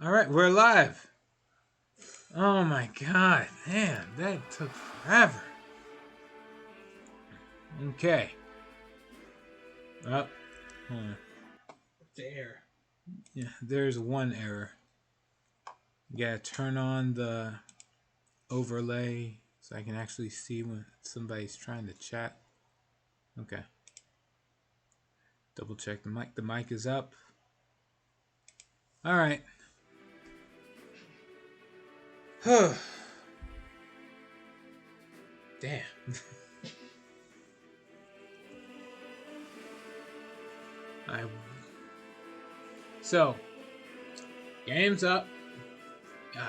Alright, we're live. Oh my god, man, that took forever. Okay. Up. What's the error? Yeah, there's one error. You gotta turn on the overlay so I can actually see when somebody's trying to chat. Okay. Double check the mic. The mic is up. Alright. Damn. So, game's up. So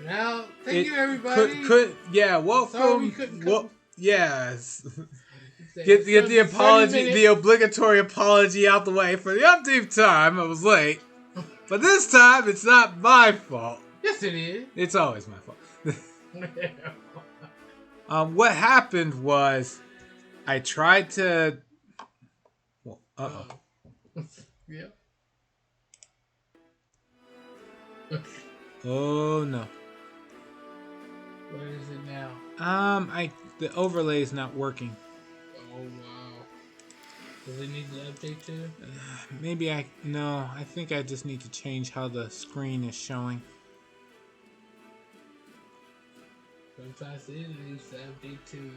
now, thank you everybody. Welcome. Yes. Get the apology, the obligatory apology out the way for the umpteenth time. I was late, but this time it's not my fault. Yes, it is. It's always my fault. What happened was I tried to. Well, Yeah. Oh no. What is it now? The overlay is not working. Oh wow. Does it need to update too? I think I just need to change how the screen is showing. Sometimes it needs to update too.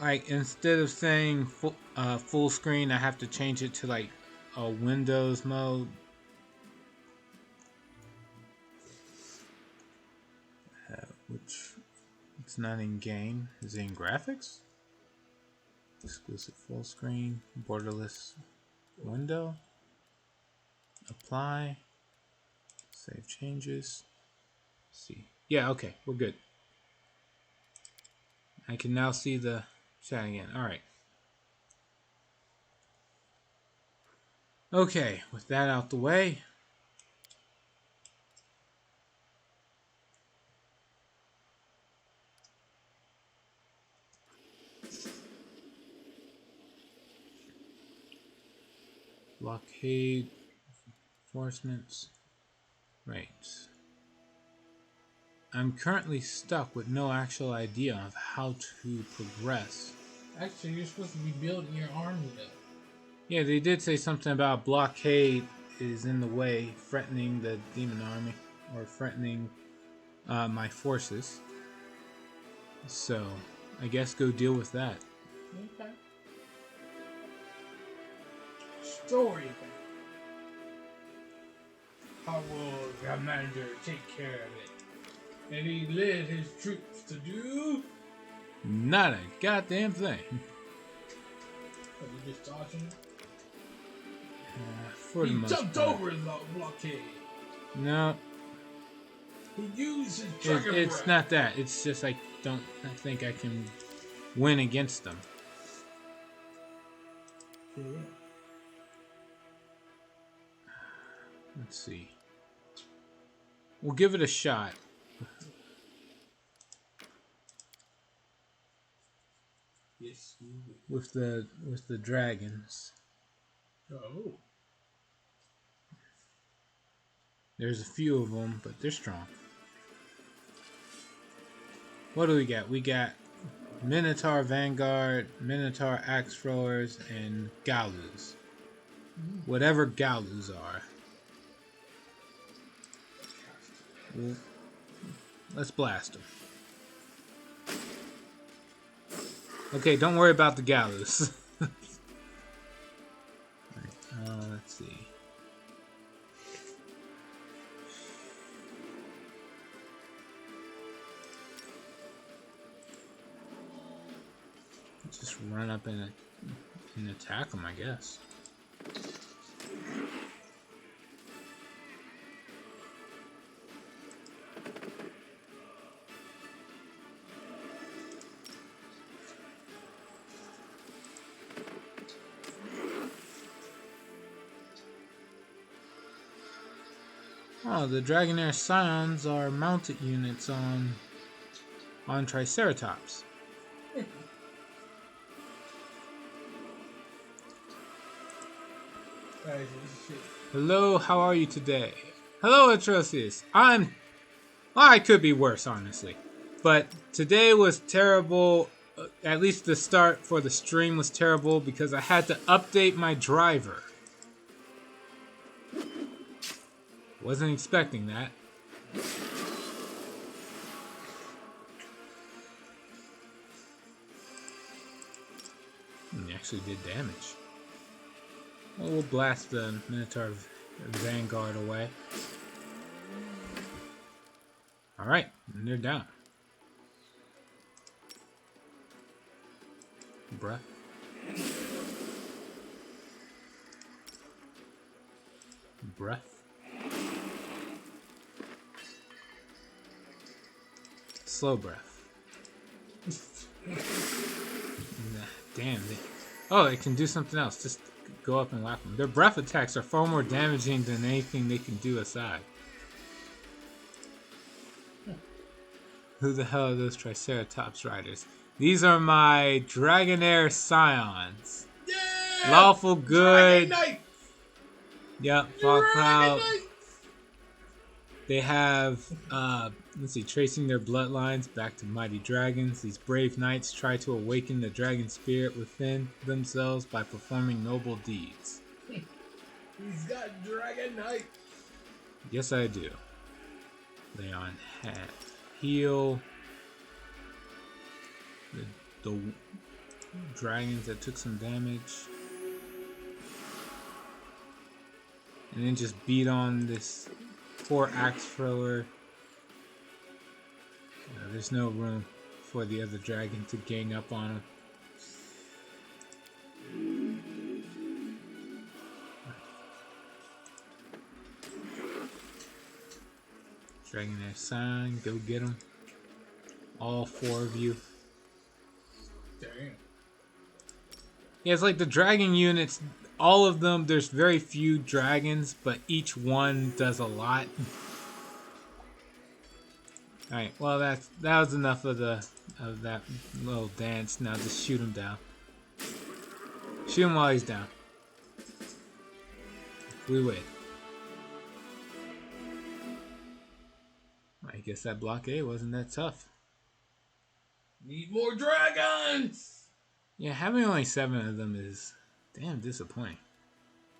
Like instead of saying full screen, I have to change it to like a Windows mode. Which it's not in game. Is it in graphics? Exclusive full screen, borderless window. Apply. Save changes. See. Yeah, okay, we're good. I can now see the chat again. Alright. Okay, with that out the way. Blockade. Enforcements. Right. I'm currently stuck with no actual idea of how to progress. Actually, you're supposed to be building your army though. Yeah, they did say something about blockade is in the way, threatening the demon army, or threatening my forces. So, I guess go deal with that. Okay. Story. How will the commander take care of it? And he led his troops to do? Not a goddamn thing. Are you just dodging? For the most jumped part. over the blockade. No. He used his trigger It's breath. not that. It's just I don't think I can win against them. Yeah. Let's see. We'll give it a shot. Yes, you With the dragons. will. Oh. There's a few of them, but they're strong. What do we got? We got Minotaur Vanguard, Minotaur Axe Throwers, and Galus. Whatever Galus are. Well, let's blast them. Okay, don't worry about the Galus. Let's see. Just run up and attack them, I guess. Oh, the Dragonair Scions are mounted units on Triceratops. Shit. Hello, how are you today? Hello, Atrocious. Well, I could be worse, honestly. But today was terrible. At least the start for the stream was terrible because I had to update my driver. Wasn't expecting that. It actually did damage. Well, we'll blast the Minotaur Vanguard away. Alright, and they're down. Breath. Breath. Slow breath. Damn. Oh, it can do something else. Just go up and whack them. Their breath attacks are far more damaging than anything they can do aside. Who the hell are those Triceratops riders? These are my Dragonair Scions. Yeah! Lawful good. Yep, Fall Dragon Cloud. Knight! They have, let's see, tracing their bloodlines back to mighty dragons. These brave knights try to awaken the dragon spirit within themselves by performing noble deeds. He's got Dragon Knight. Yes, I do. Lay on hat. Heal. The dragons that took some damage. And then just beat on this poor axe thrower. There's no room for the other dragon to gang up on him. Dragonair sign, go get him. All 4 of you. Damn. Yeah, it's like the dragon units, all of them, there's very few dragons, but each one does a lot. Alright, well that was enough of that little dance. Now just shoot him down. Shoot him while he's down. We win. I guess that blockade wasn't that tough. Need more dragons! Yeah, having only 7 of them is damn disappointing.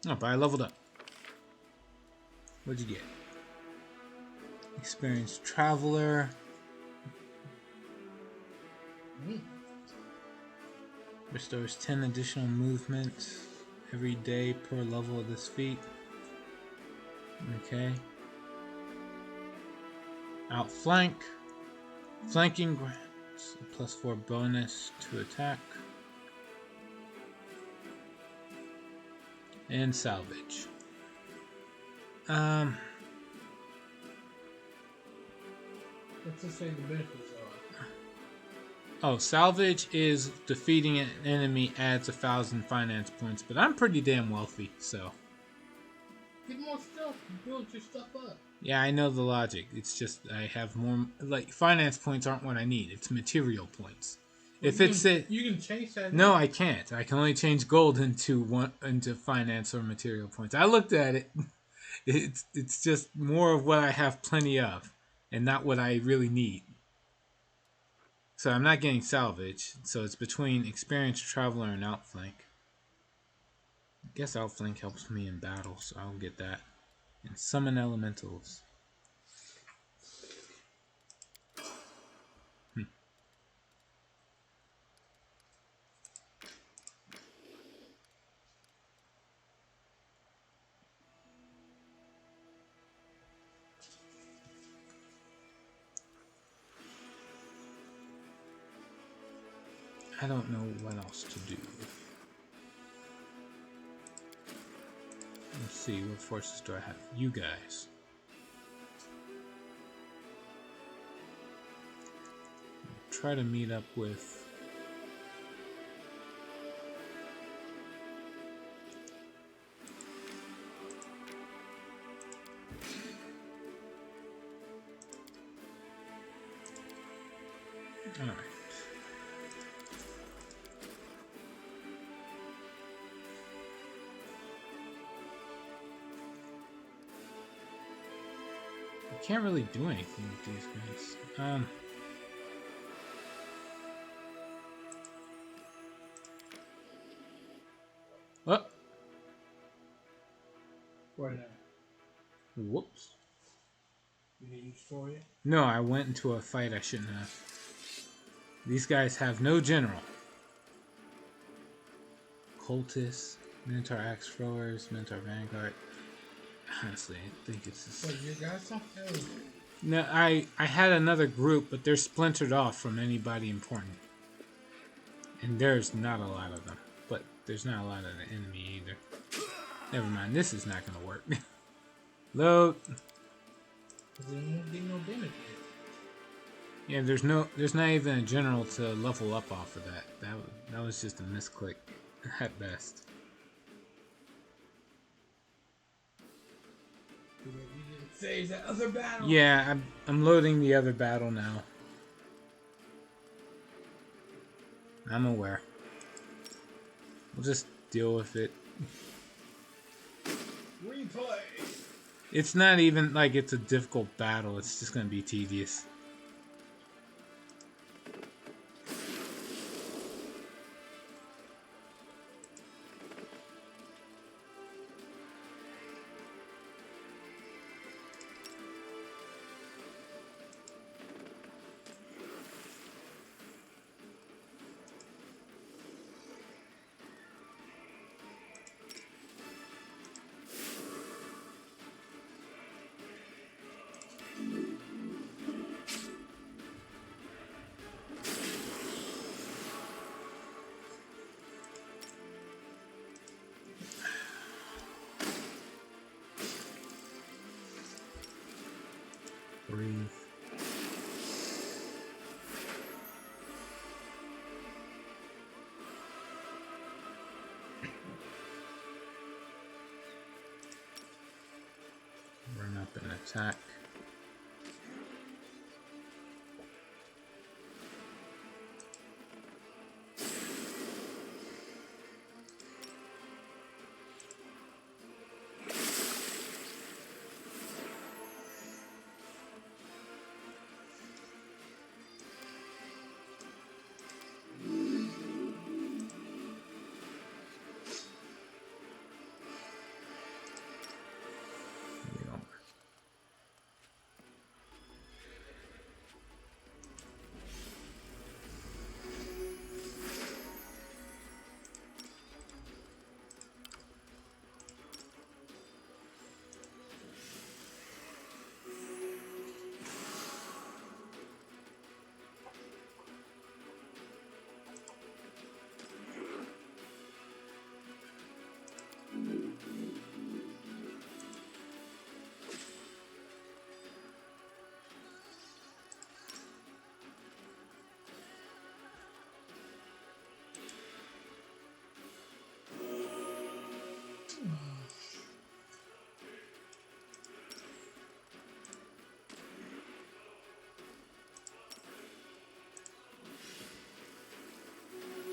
Oh, but I leveled up. What'd you get? Experienced Traveler. Restores 10 additional movement every day per level of this feat. Okay. Outflank. Flanking grants a +4 bonus to attack. And salvage. What's to say the benefits are? Oh, salvage is defeating an enemy adds 1,000 finance points, but I'm pretty damn wealthy, so. Get more stuff, build your stuff up. Yeah, I know the logic. It's just I have more, like, finance points aren't what I need. It's material points. Well, If it's it, you can change that. no, I can't. I can only change gold into finance or material points. I looked at it. It's just more of what I have plenty of, and not what I really need. So I'm not getting salvage. So it's between experienced traveler and outflank. I guess outflank helps me in battle, so I'll get that. And summon elementals. I don't know what else to do. Let's see, what forces do I have? You guys. Try to meet up with... Alright. I can't really do anything with these guys. Oh, What now? whoops. You need to destroy it? No, I went into a fight I shouldn't have. These guys have no general. Cultists, Minotaur Axe Throwers, Minotaur Vanguard. Honestly, I think it's just... What, you got something? No, I had another group, but they're splintered off from anybody important. And there's not a lot of them. But there's not a lot of the enemy either. Never mind, this is not going to work. Load. There won't be no benefit. Yeah, there's not even a general to level up off of that. That was just a misclick at best. You didn't save that other battle. Yeah, I'm loading the other battle now. I'm aware. We'll just deal with it. Replay. It's not even like it's a difficult battle. It's just going to be tedious. Breathe. Run up and attack.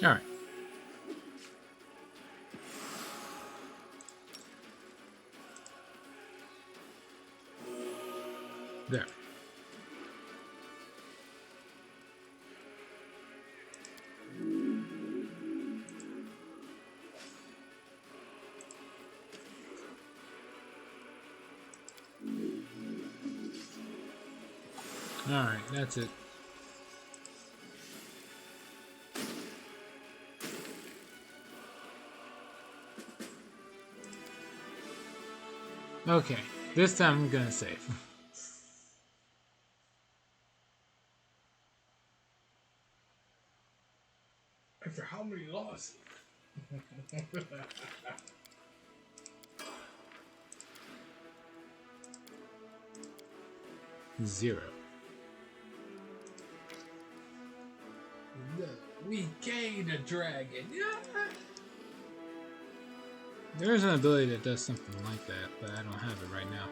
All right. There. All right, that's it. Okay, this time I'm gonna save. After how many losses? 0. We gained a dragon. Yeah. There's an ability that does something like that, but I don't have it right now.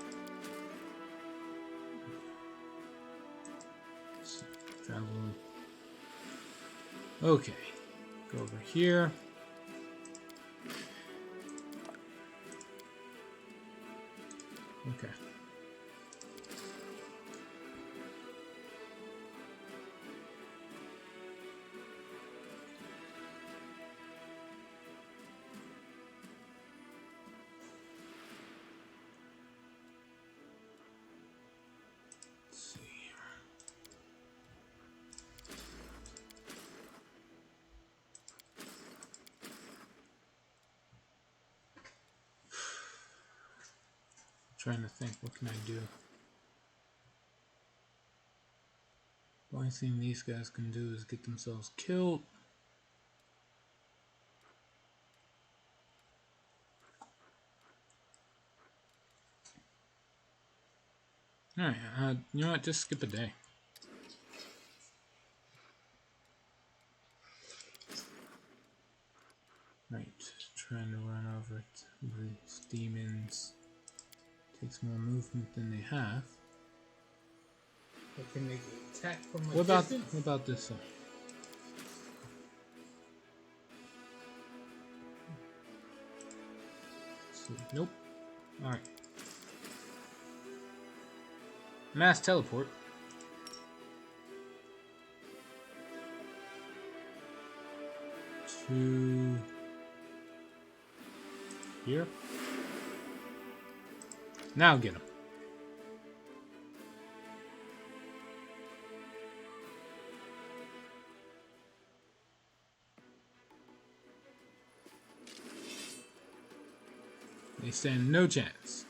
So, travel. Okay. Go over here. Okay. trying to think, what can I do? The only thing these guys can do is get themselves killed. Alright, you know what? Just skip a day. Right, trying to run over it. These demons takes more movement than they have. But can they attack from a What distance? about this one? See, nope. Alright. Mass teleport. To here. Now get him. They stand no chance.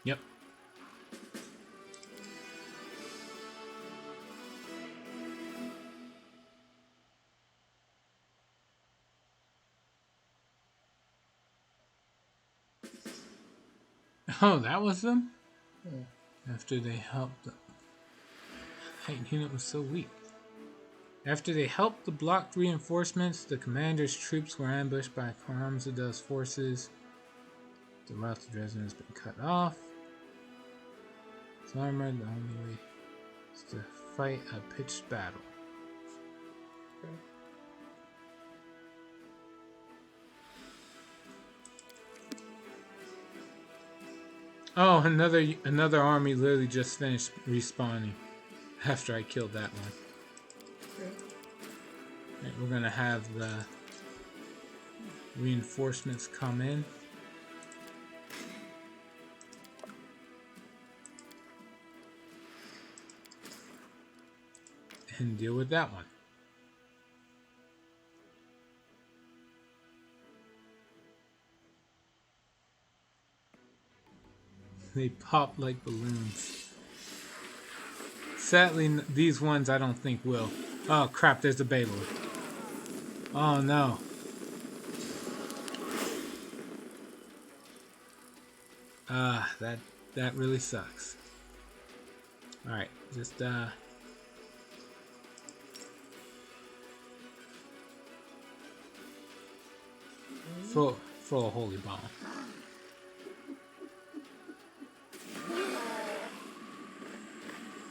Yep. Oh, that was them? Yeah. After they helped the height unit was so weak. After they helped the blocked reinforcements, the commander's troops were ambushed by Karamzada's forces. The route to Dresden has been cut off. It's armored, the only way is to fight a pitched battle. Okay. Oh, another army literally just finished respawning after I killed that one. Okay. Right, we're gonna have the reinforcements come in. And deal with that one. They pop like balloons. Sadly, these ones I don't think will. Oh crap, there's a Baylor. Oh no. That really sucks. Alright, just throw a holy bomb.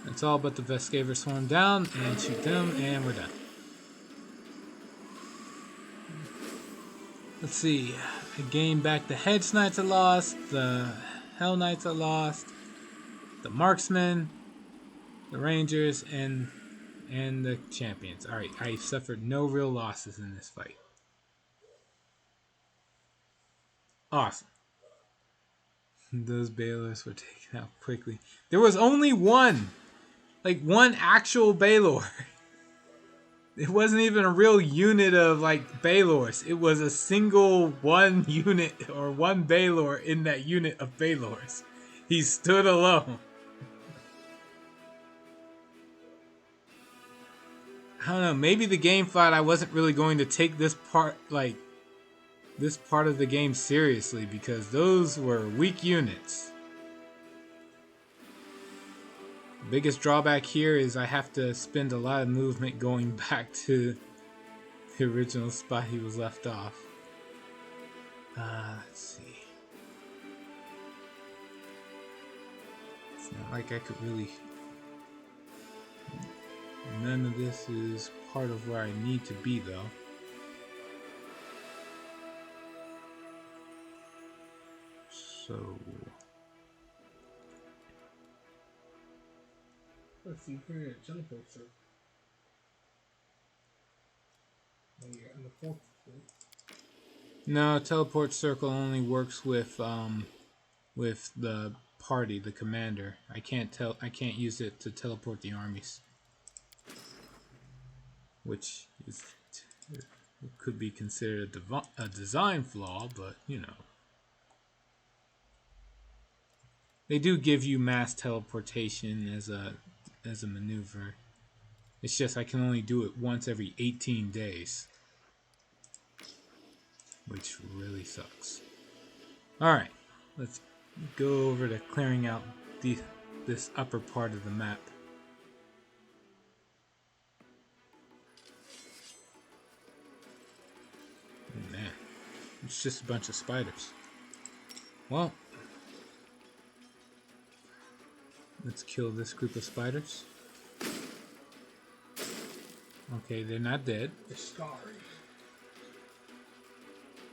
That's all but the Vescaver swarm down and shoot them, and we're done. Let's see. I gained back the Hedge Knights I lost, the Hell Knights I lost, the Marksmen, the Rangers, and the Champions. Alright, I suffered no real losses in this fight. Awesome. Those Baylors were taken out quickly. There was only one! Like, one actual Baylor. It wasn't even a real unit of, like, Baylors. It was a single one unit, or one Baylor in that unit of Baylors. He stood alone. I don't know, maybe the game thought I wasn't really going to take this part, like, this part of the game seriously, because those were weak units. The biggest drawback here is I have to spend a lot of movement going back to the original spot he was left off. Let's see. It's not like I could really... None of this is part of where I need to be, though. So... Let's see, create a teleport circle. When you're in the fourth floor. No, teleport circle only works with the party, the commander. I can't use it to teleport the armies, which is could be considered a design flaw, but you know. They do give you mass teleportation as a maneuver. It's just I can only do it once every 18 days, which really sucks. Alright, let's go over to clearing out this upper part of the map. Oh, man, it's just a bunch of spiders. Well, let's kill this group of spiders. Okay, they're not dead. They're scarred.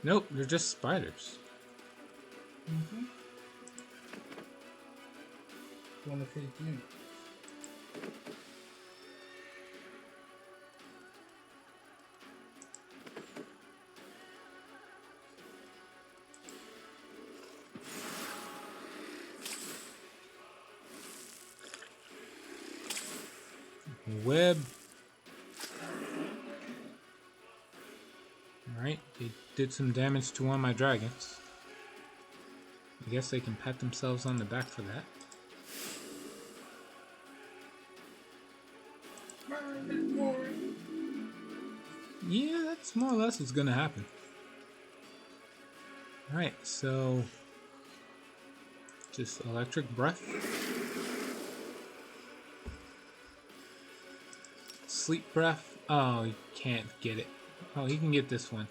Nope, they're just spiders. Mm-hmm. One of his units. Web. Alright, they did some damage to one of my dragons. I guess they can pat themselves on the back for that. Yeah, that's more or less what's gonna happen. Alright, so just electric breath. Sleep breath. Oh, he can't get it. Oh, he can get this one.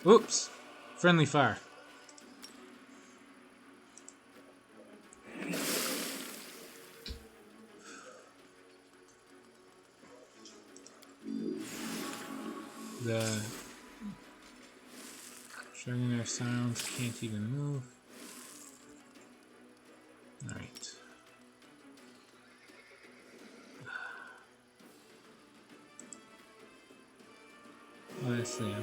Oops! Friendly fire. The Dragonair sounds can't even move. Alright. Honestly, I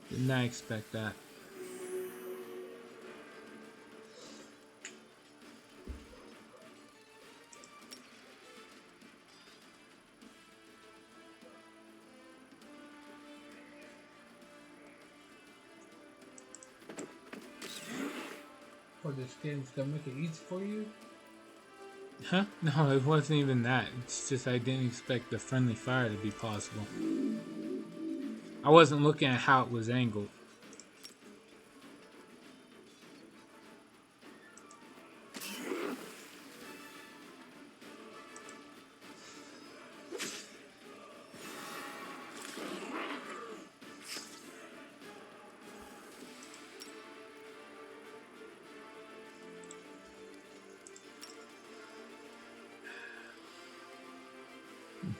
did not expect that. Or this game's gonna make it easy for you? Huh? No, it wasn't even that. It's just I didn't expect the friendly fire to be possible. I wasn't looking at how it was angled.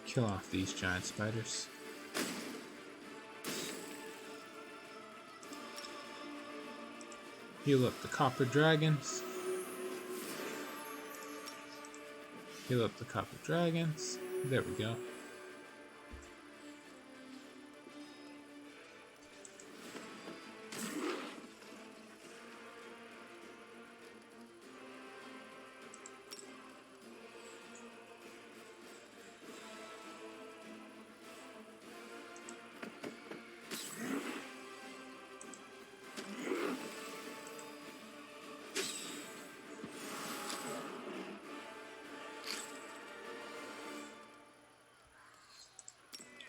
Kill off these giant spiders. Heal up the copper dragons. Heal up the copper dragons. There we go.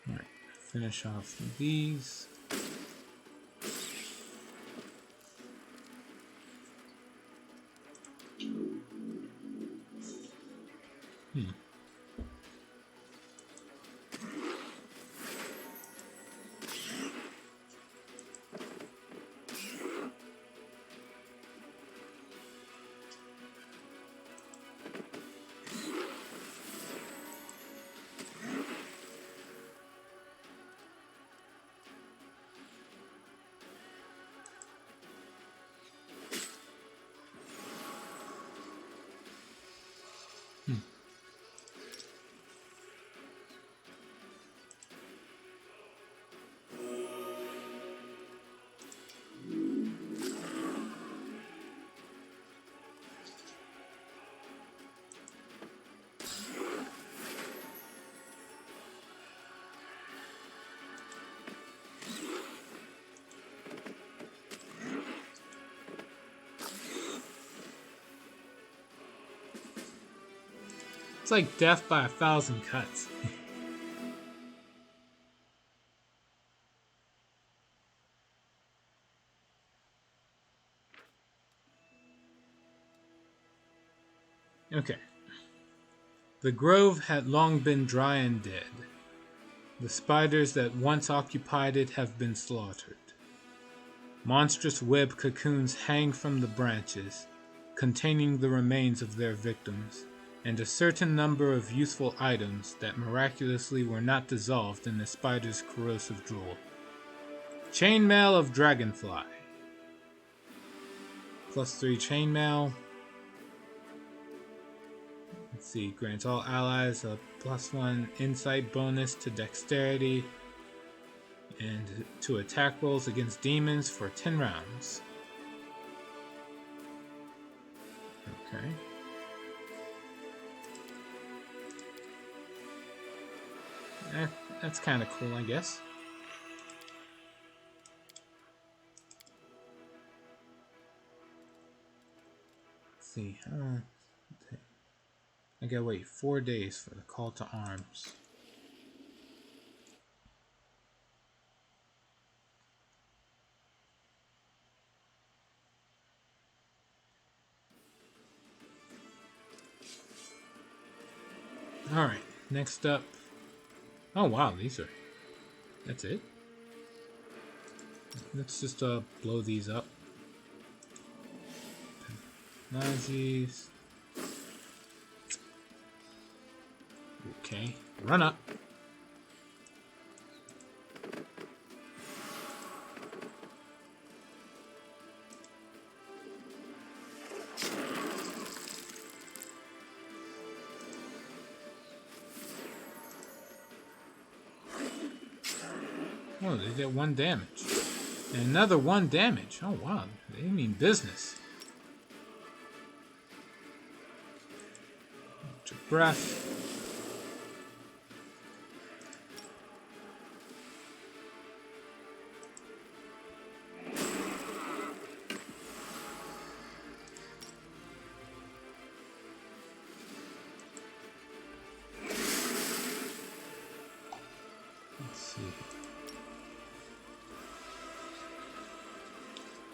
Alright, finish off these. It's like death by 1,000 cuts. Okay. The grove had long been dry and dead. The spiders that once occupied it have been slaughtered. Monstrous web cocoons hang from the branches, containing the remains of their victims, and a certain number of useful items that miraculously were not dissolved in the spider's corrosive drool. Chainmail of Dragonfly. +3 chainmail. Let's see, grants all allies a +1 insight bonus to dexterity and to attack rolls against demons for 10 rounds. Okay. That's kind of cool, I guess. Let's see. I gotta wait 4 days for the call to arms. Alright, next up. Oh wow, that's it? Let's just blow these up. Nazis. Okay, run up. Oh, they did 1 damage. And another 1 damage. Oh wow, they mean business. Hold your breath. Let's see.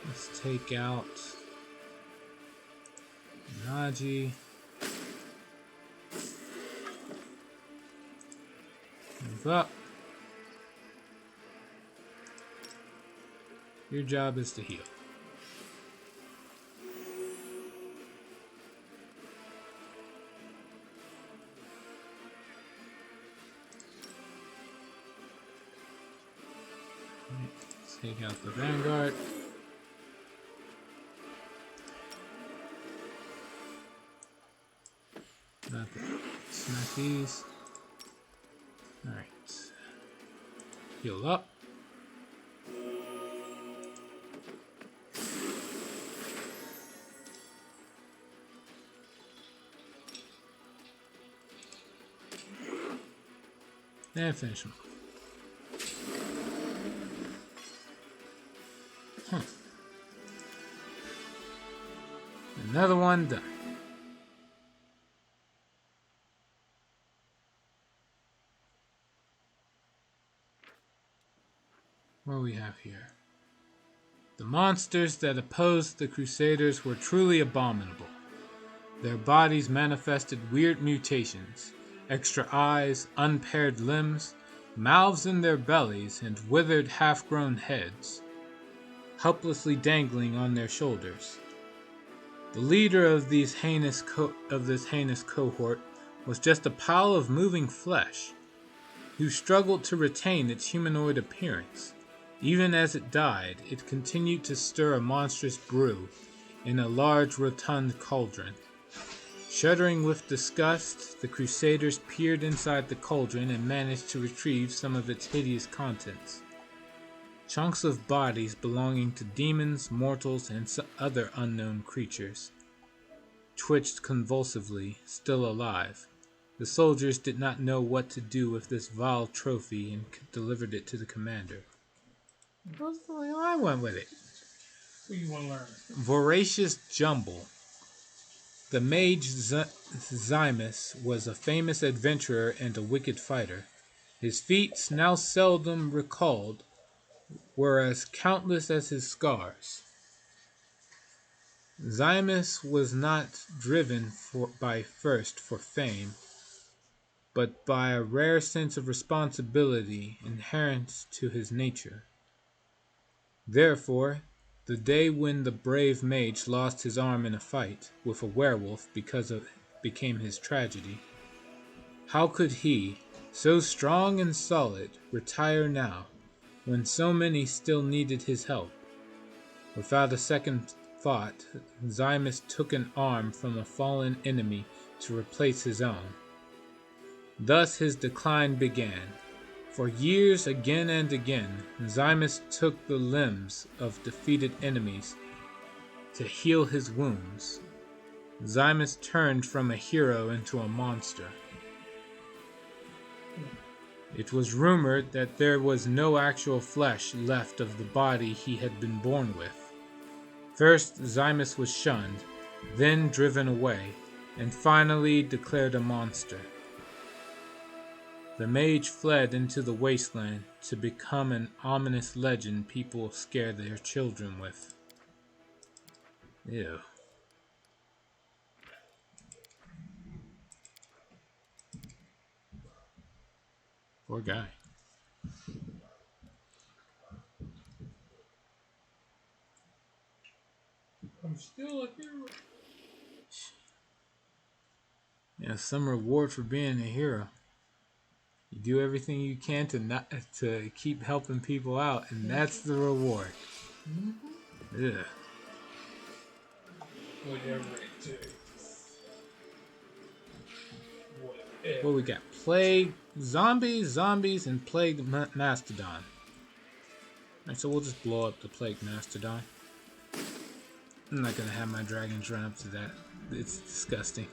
Let's take out Naji. Move up. Your job is to heal. Let's take out the Vanguard. Not that. Smack these. Alright. Heal up. And finish him. Another one done. What do we have here? The monsters that opposed the Crusaders were truly abominable. Their bodies manifested weird mutations, extra eyes, unpaired limbs, mouths in their bellies, and withered half-grown heads, helplessly dangling on their shoulders. The leader of this heinous cohort was just a pile of moving flesh, who struggled to retain its humanoid appearance. Even as it died, it continued to stir a monstrous brew in a large rotund cauldron. Shuddering with disgust, the Crusaders peered inside the cauldron and managed to retrieve some of its hideous contents. Chunks of bodies belonging to demons, mortals, and other unknown creatures twitched convulsively, still alive. The soldiers did not know what to do with this vile trophy and delivered it to the commander. I went with it. What do you want to learn? Voracious Jumble. The mage Zymus was a famous adventurer and a wicked fighter. His feats, now seldom recalled, were as countless as his scars. Zymus was not driven by thirst for fame, but by a rare sense of responsibility inherent to his nature. Therefore, the day when the brave mage lost his arm in a fight with a werewolf became his tragedy. How could he, so strong and solid, retire now, when so many still needed his help? Without a second thought, Zymus took an arm from a fallen enemy to replace his own. Thus his decline began. For years, again and again, Zymus took the limbs of defeated enemies to heal his wounds. Zymus turned from a hero into a monster. It was rumored that there was no actual flesh left of the body he had been born with. First, Zymus was shunned, then driven away, and finally declared a monster. The mage fled into the wasteland to become an ominous legend people scare their children with. Ew. Poor guy. I'm still a hero. Yeah, some reward for being a hero. You do everything you can to keep helping people out, and that's the reward. Ugh. Whatever it takes. Whatever. What we got? Plague, zombies, and plague mastodon. Alright, so we'll just blow up the plague mastodon. I'm not gonna have my dragons run up to that. It's disgusting.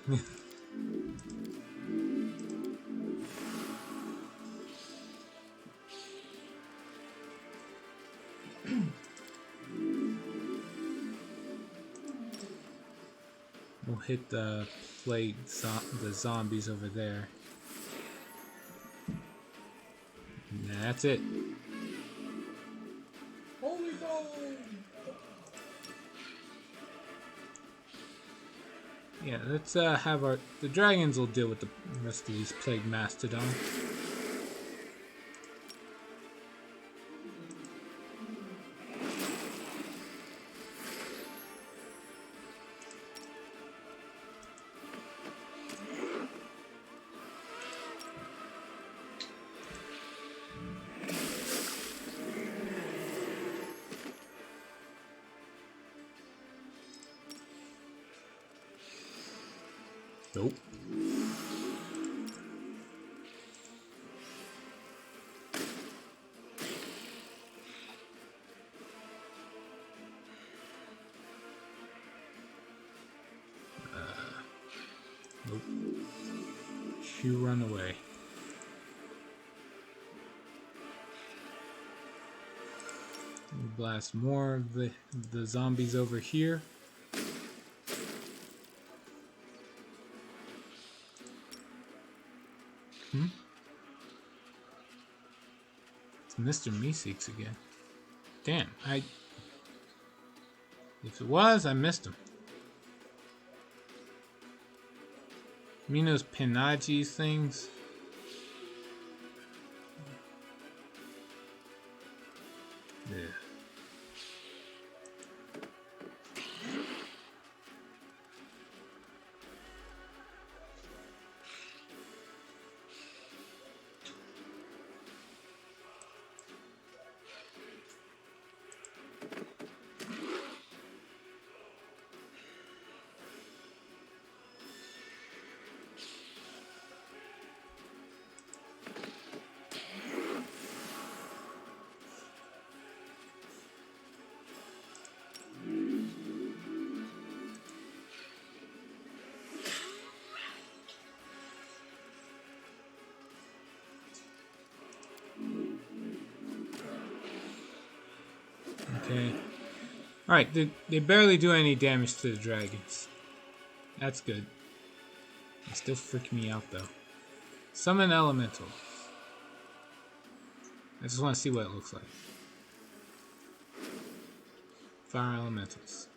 We'll hit the plague, the zombies over there. And that's it. Holy bone! Yeah, let's have the dragons will deal with the rest of these plague mastodon. Nope. Nope. You run away. We'll blast more of the zombies over here. It's Mr. Meeseeks again. Damn, if it was, I missed him. You mean those Pinaji things? Yeah. Okay. Alright, they barely do any damage to the dragons. That's good. They still freak me out though. Summon elemental. I just want to see what it looks like. Fire elementals.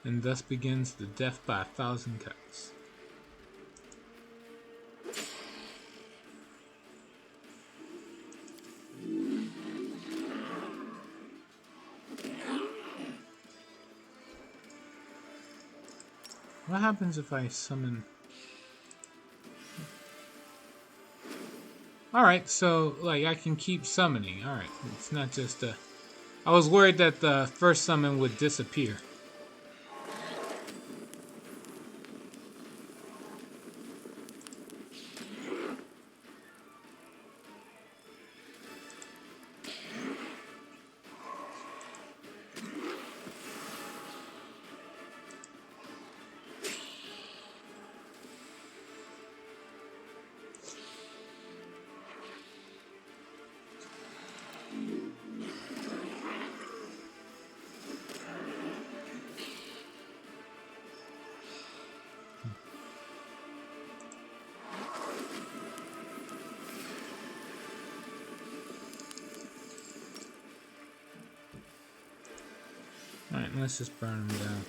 And thus begins the death by 1,000 cuts. What happens if I summon... Alright, so, like, I can keep summoning. Alright, it's not just a... I was worried that the first summon would disappear. Alright, let's just burn them down.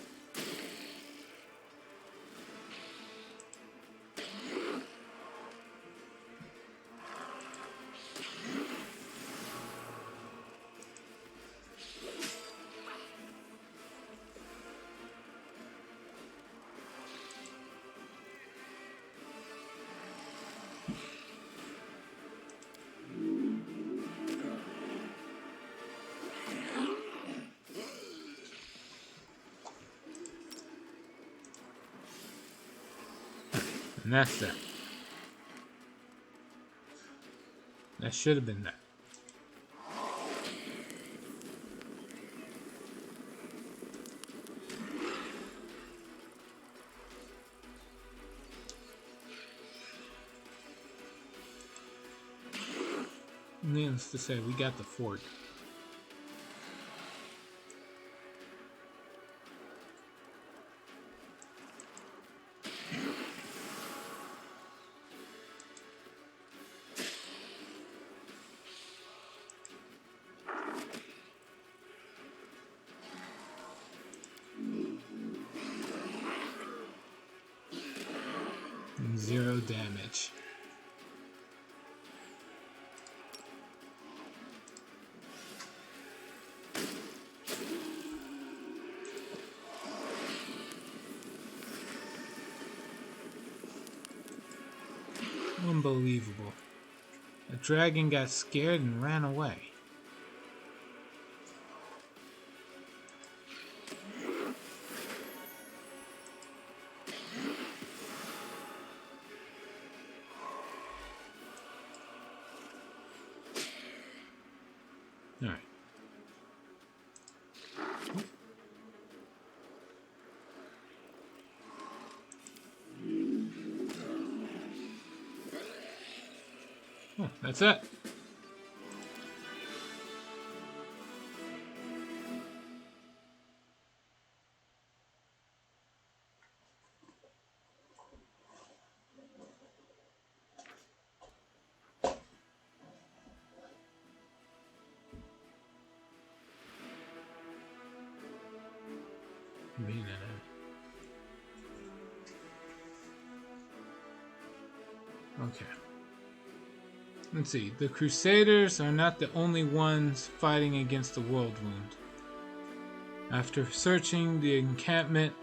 And that's that. That should have been that. Needless to say, we got the fort. And 0 damage. Unbelievable. The dragon got scared and ran away. Alright. Oh, that's it. Okay. Let's see. The Crusaders are not the only ones fighting against the World Wound. After searching the encampment,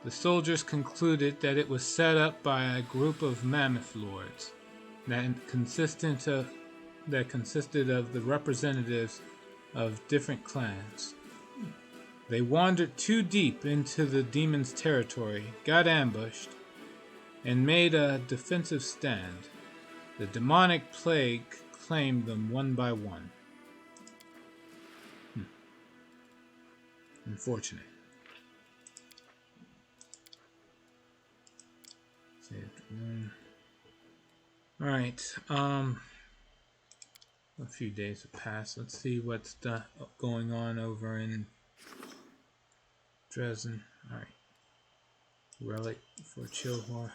the soldiers concluded that it was set up by a group of mammoth lords that consisted of the representatives of different clans. They wandered too deep into the demon's territory, got ambushed, and made a defensive stand. The demonic plague claimed them one by one. Unfortunate. Alright, a few days have passed. Let's see what's going on over in Dresden. Alright. Relic for Chillhor.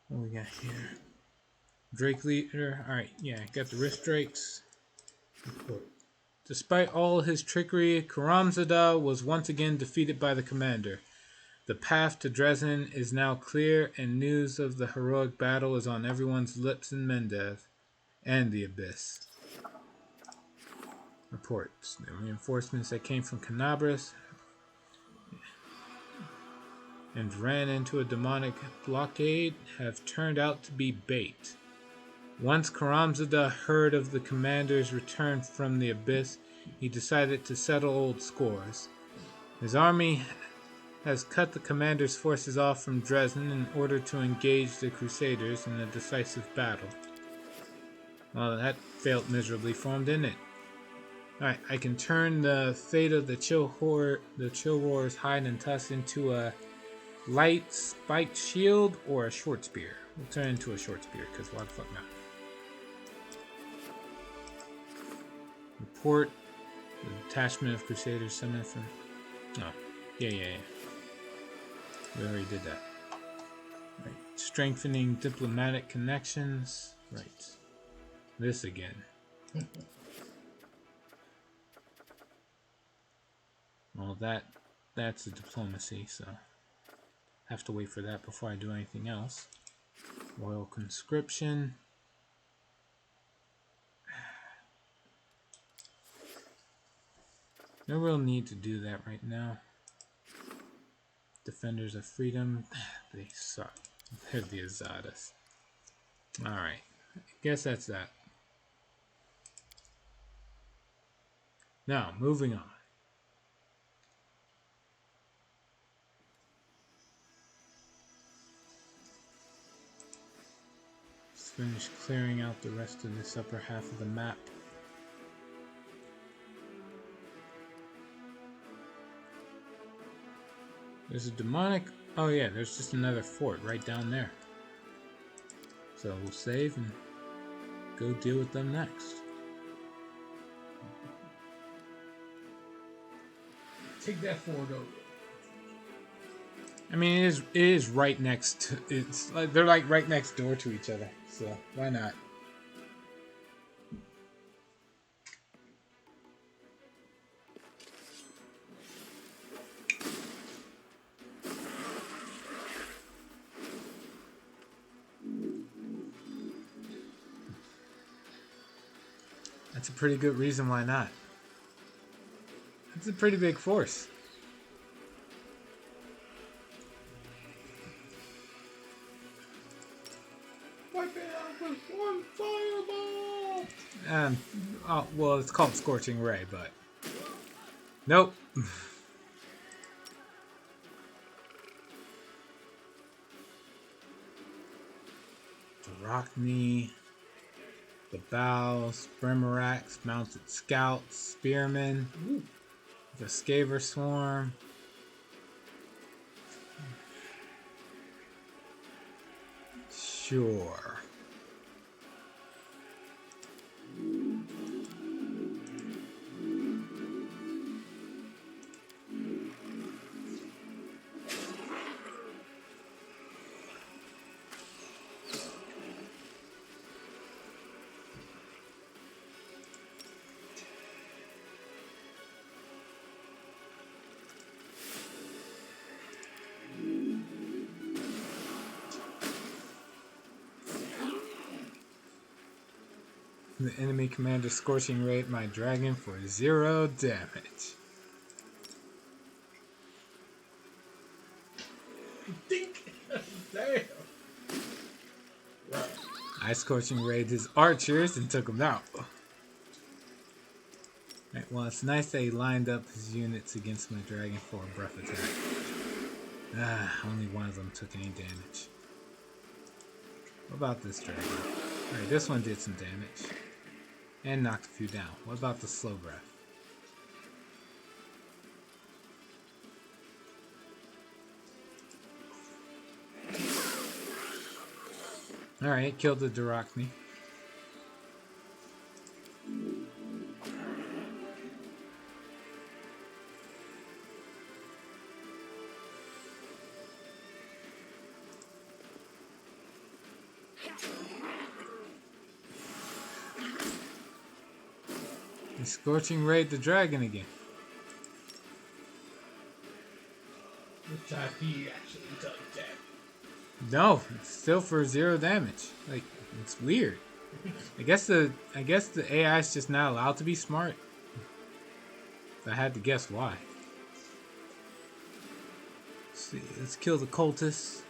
What we got here? Drake leader. Alright, yeah, got the wrist drakes. Despite all his trickery, Karamzada was once again defeated by the commander. The path to Dresden is now clear, and news of the heroic battle is on everyone's lips in Mendev and the Abyss. Reports. The reinforcements that came from Canabras and ran into a demonic blockade have turned out to be bait. Once Karamzada heard of the commander's return from the Abyss, he decided to settle old scores. His army has cut the commander's forces off from Dresden in order to engage the Crusaders in a decisive battle. Well, that failed miserably for him, didn't it? Alright, I can turn the fate of the Chillhor's hide and tusk into a light spiked shield or a short spear. We'll turn it into a short spear, because why the fuck not? Report. The detachment of Crusaders summoned from... Oh, yeah. We already did that. Right. Strengthening diplomatic connections. Right. This again. Well, that's a diplomacy, so have to wait for that before I do anything else. Royal conscription. No real need to do that right now. Defenders of freedom. They suck. They're the Azadas. Alright. I guess that's that. Now, moving on. Let's finish clearing out the rest of this upper half of the map. There's a demonic... Oh yeah, there's just another fort right down there. So we'll save and go deal with them next. Take that forward over. I mean, it is right next to... It's like they're like right next door to each other. So why not? That's a pretty good reason why not. That's a pretty big force. Wipe it out with one fireball! Well, it's called Scorching Ray, but... Nope. Arachne, the Bows, Brimarax, Mounted Scouts, Spearmen, the Skaver Swarm. Sure. The enemy commander Scorching Ray my dragon for 0 damage. Damn. I Scorching Rayed his archers and took them out. Right, well, it's nice that he lined up his units against my dragon for a breath attack. Only one of them took any damage. What about this dragon? Alright, this one did some damage. And knocked a few down. What about the slow breath? Alright, killed the Darachni. The Scorching Ray the dragon again. Which IP actually does that. No, it's still for 0 damage. Like, it's weird. I guess the AI is just not allowed to be smart. If I had to guess why. Let's see, let's kill the cultists.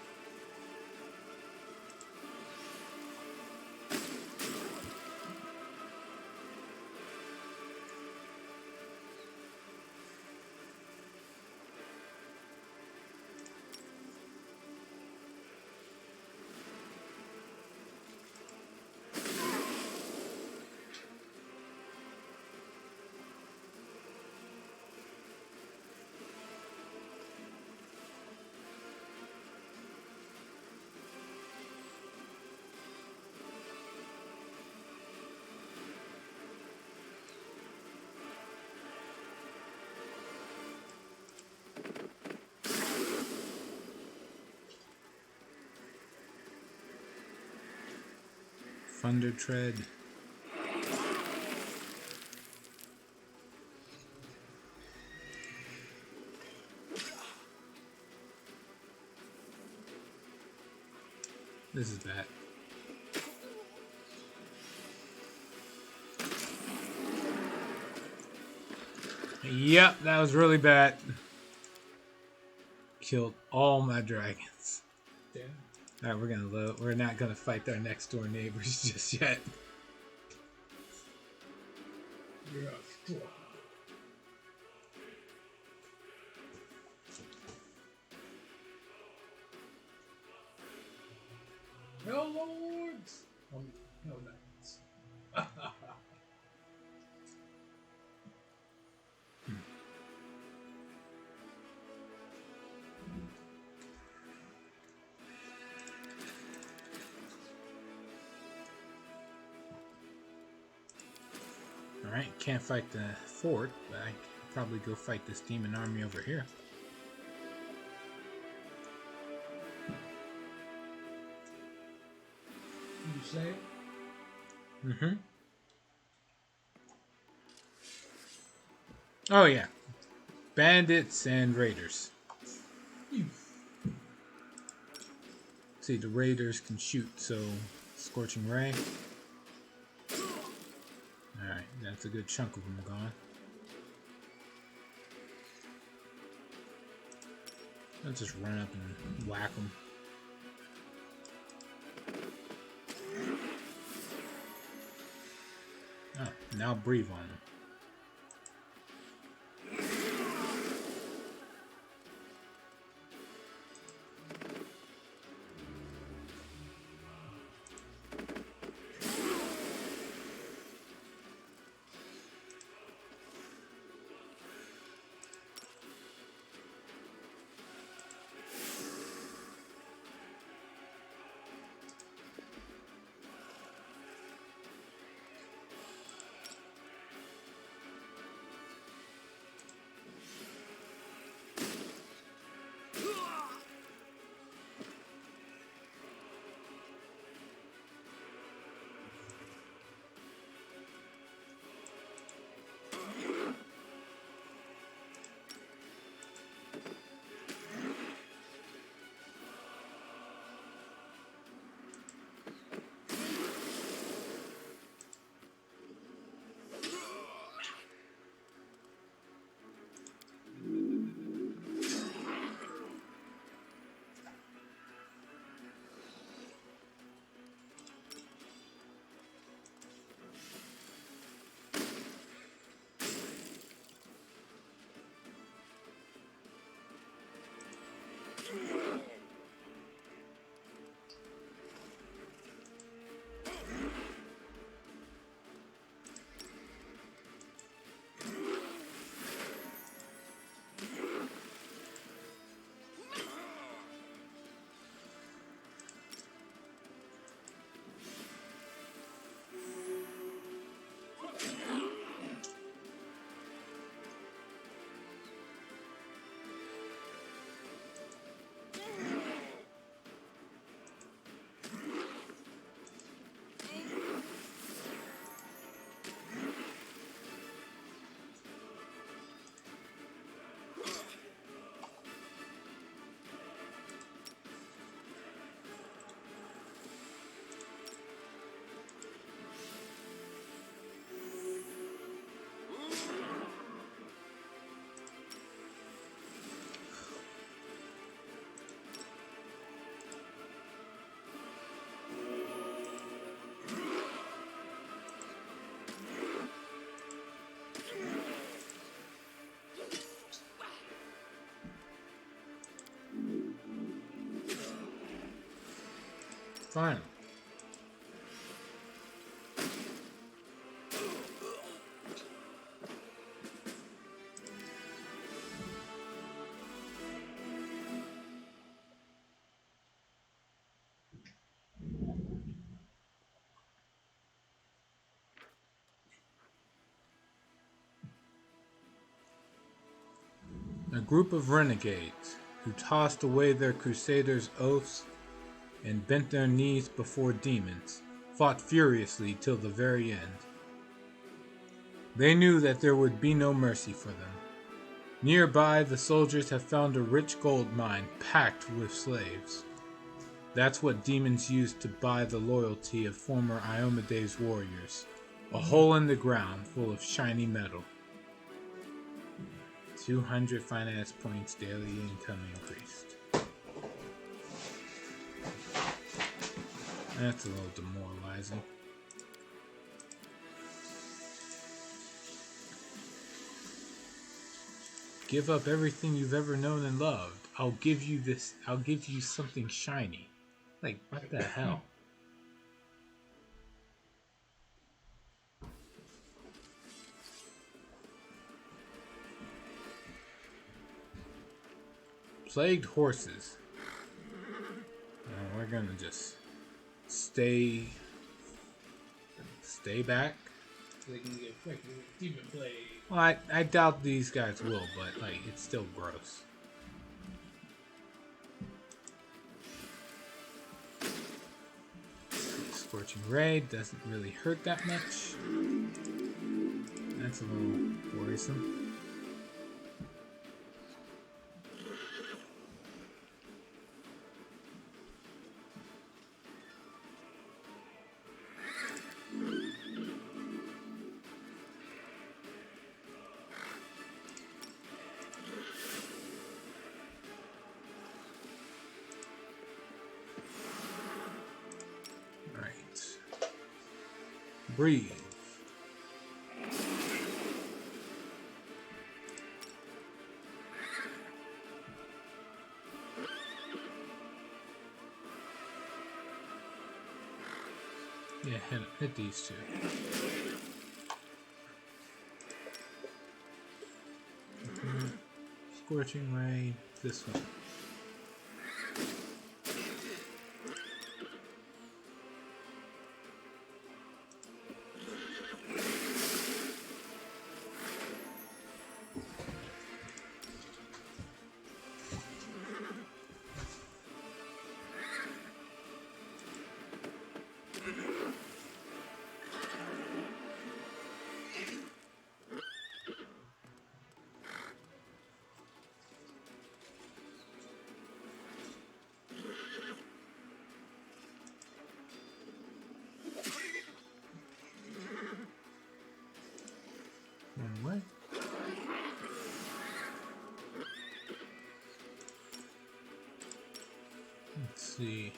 Thunder Tread. This is bad. Yep, that was really bad. Killed all my dragons. Damn. Alright, we're gonna load. We're not gonna fight our next door neighbors just yet. You're a fool. Hell Lords! Hell Knights. Alright, can't fight the fort, but I can probably go fight this demon army over here. You say? Mm-hmm. Oh yeah. Bandits and raiders. See, the raiders can shoot, so Scorching Ray. Alright, that's a good chunk of them gone. I'll just run up and whack them. Oh, now breathe on them. Finally. A group of renegades who tossed away their crusaders' oaths and bent their knees before demons fought furiously till the very end. They knew that there would be no mercy for them. Nearby, the soldiers have found a rich gold mine packed with slaves. That's what demons used to buy the loyalty of former Iomede's warriors. A hole in the ground full of shiny metal. 200 finance points daily income increased. That's a little demoralizing. Give up everything you've ever known and loved. I'll give you this. I'll give you something shiny. Like, what the hell? Plagued horses. We're gonna just stay back. So they can get affected with demon plague. Well, I doubt these guys will, but like, it's still gross. Scorching Ray doesn't really hurt that much. That's a little worrisome. Breathe. Yeah, hit these two. Scorching Ray, this one. One way. Let's see.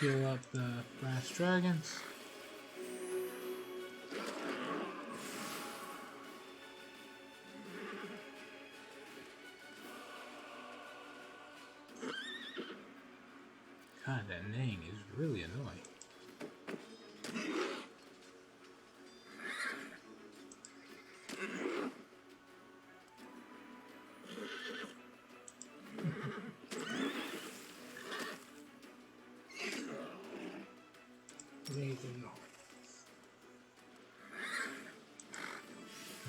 Heal up the brass dragons. God, that neighing is really annoying. Anything else?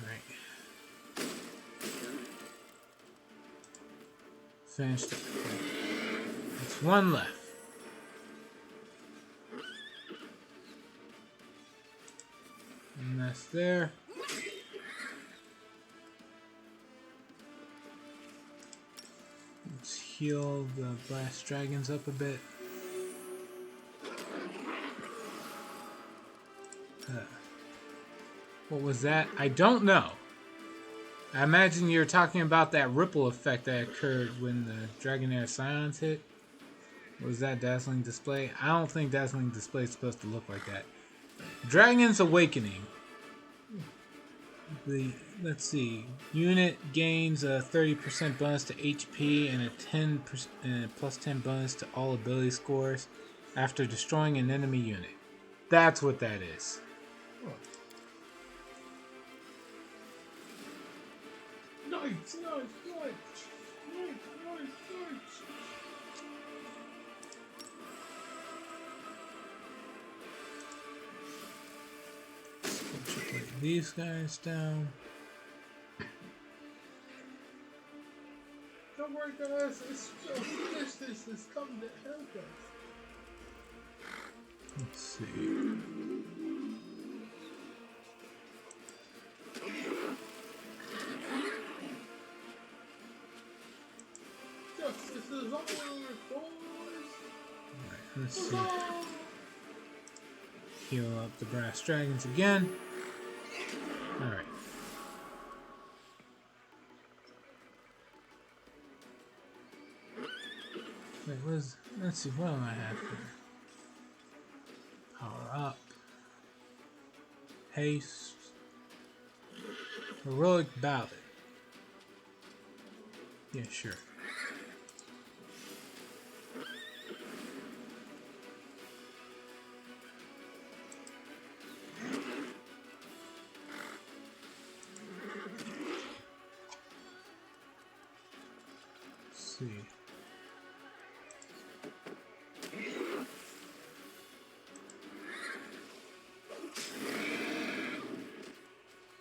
Right. finished it. It's one left. And that's there. Let's heal the brass dragons up a bit. What was that? I don't know. I imagine you're talking about that ripple effect that occurred when the Dragonair Scions hit. Was that Dazzling Display? I don't think Dazzling Display is supposed to look like that. Dragon's Awakening. Let's see. Unit gains a 30% bonus to HP and a 10% and a plus 10 bonus to all ability scores after destroying an enemy unit. That's what that is. Nice. Put these guys down. Don't worry, guys. It's just this is coming to help us. Let's see. Justice is all boys. Alright, let's see. Heal up the brass dragons again. Alright. Wait, let's see, what do I have here? Power up. Haste. Heroic Ballad. Yeah, sure. Let's see.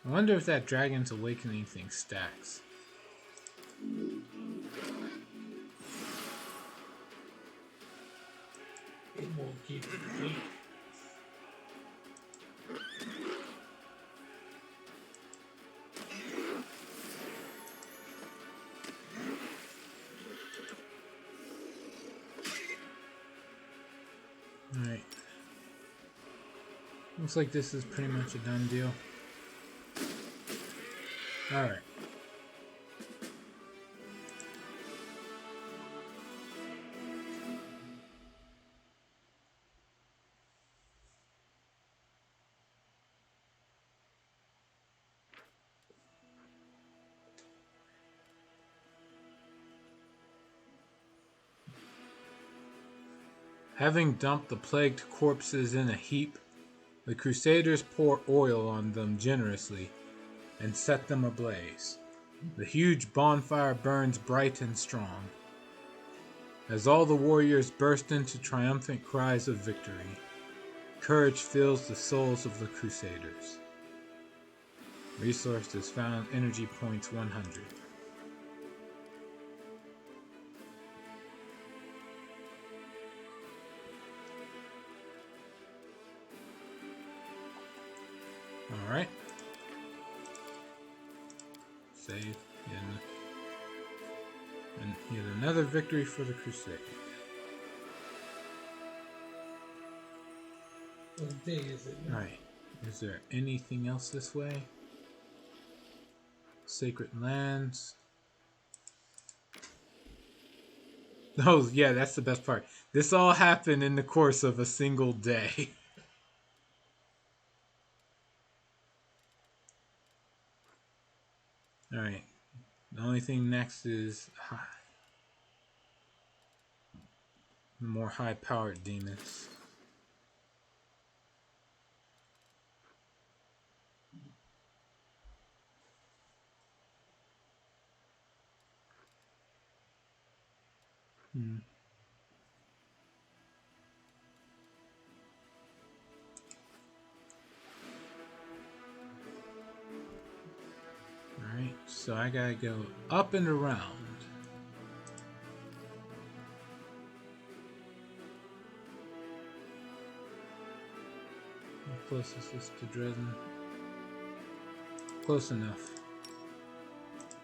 I wonder if that Dragon's Awakening thing stacks. It won't keep it clean. Alright. Looks like this is pretty much a done deal. Alright. Having dumped the plagued corpses in a heap, the Crusaders pour oil on them generously and set them ablaze. The huge bonfire burns bright and strong. As all the warriors burst into triumphant cries of victory, courage fills the souls of the Crusaders. Resources found, energy points 100. Alright. Save. And yet another victory for the Crusade. What day is it? Alright. Is there anything else this way? Sacred lands. Oh, yeah, that's the best part. This all happened in the course of a single day. Alright. The only thing next is more high-powered demons. Alright, so I gotta go up and around. closest is to Dresden? Close enough.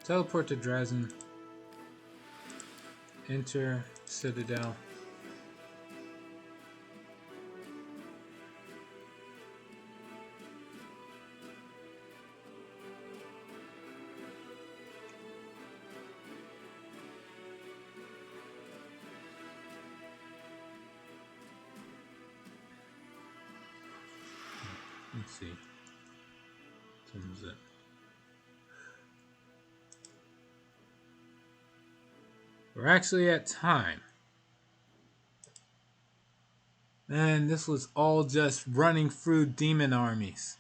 Teleport to Dresden. Enter Citadel. Let's see. What time is it? We're actually at time. And this was all just running through demon armies.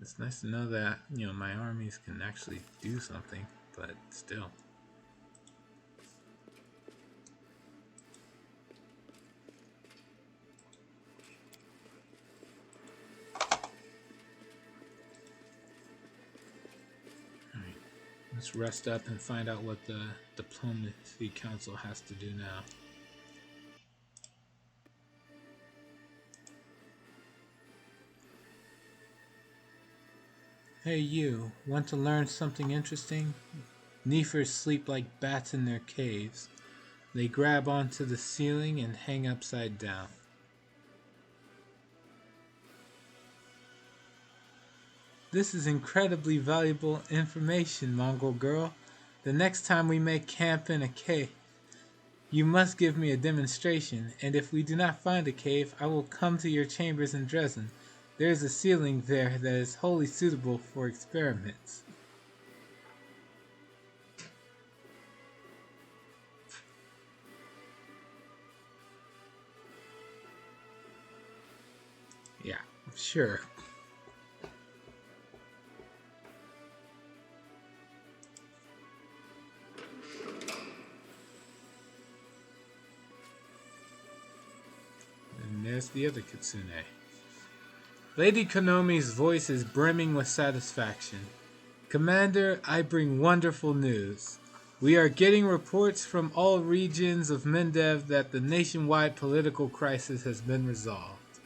It's nice to know that, my armies can actually do something, but still. Alright, let's rest up and find out what the Diplomacy Council has to do now. Hey you, want to learn something interesting? Nephers sleep like bats in their caves. They grab onto the ceiling and hang upside down. This is incredibly valuable information, Mongol girl. The next time we make camp in a cave, you must give me a demonstration, and if we do not find a cave, I will come to your chambers in Dresden. There is a ceiling there that is wholly suitable for experiments. Yeah, sure. And there's the other Kitsune. Lady Konomi's voice is brimming with satisfaction. Commander, I bring wonderful news. We are getting reports from all regions of Mendev that the nationwide political crisis has been resolved.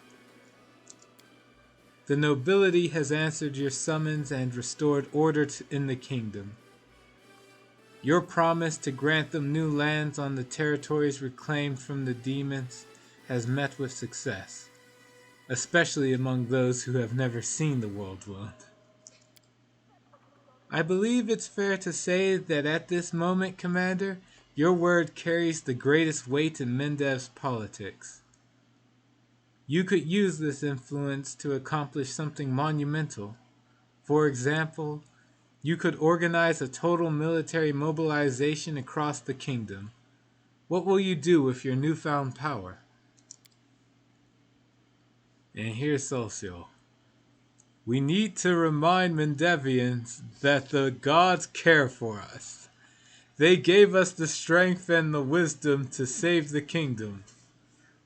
The nobility has answered your summons and restored order in the kingdom. Your promise to grant them new lands on the territories reclaimed from the demons has met with success, especially among those who have never seen the world wound. I believe it's fair to say that at this moment, Commander, your word carries the greatest weight in Mendev's politics. You could use this influence to accomplish something monumental. For example, you could organize a total military mobilization across the kingdom. What will you do with your newfound power? And here's Solcio. We need to remind Mendevians that the gods care for us. They gave us the strength and the wisdom to save the kingdom.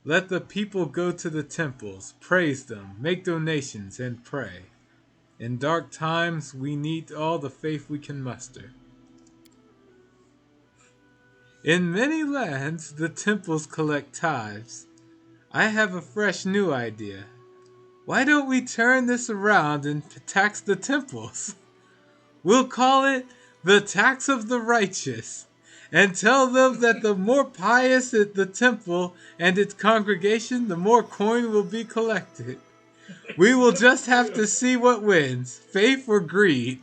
Let the people go to the temples, praise them, make donations, and pray. In dark times, we need all the faith we can muster. In many lands, the temples collect tithes. I have a fresh new idea. Why don't we turn this around and tax the temples? We'll call it the tax of the righteous, and tell them that the more pious the temple and its congregation, the more coin will be collected. We will just have to see what wins, faith or greed.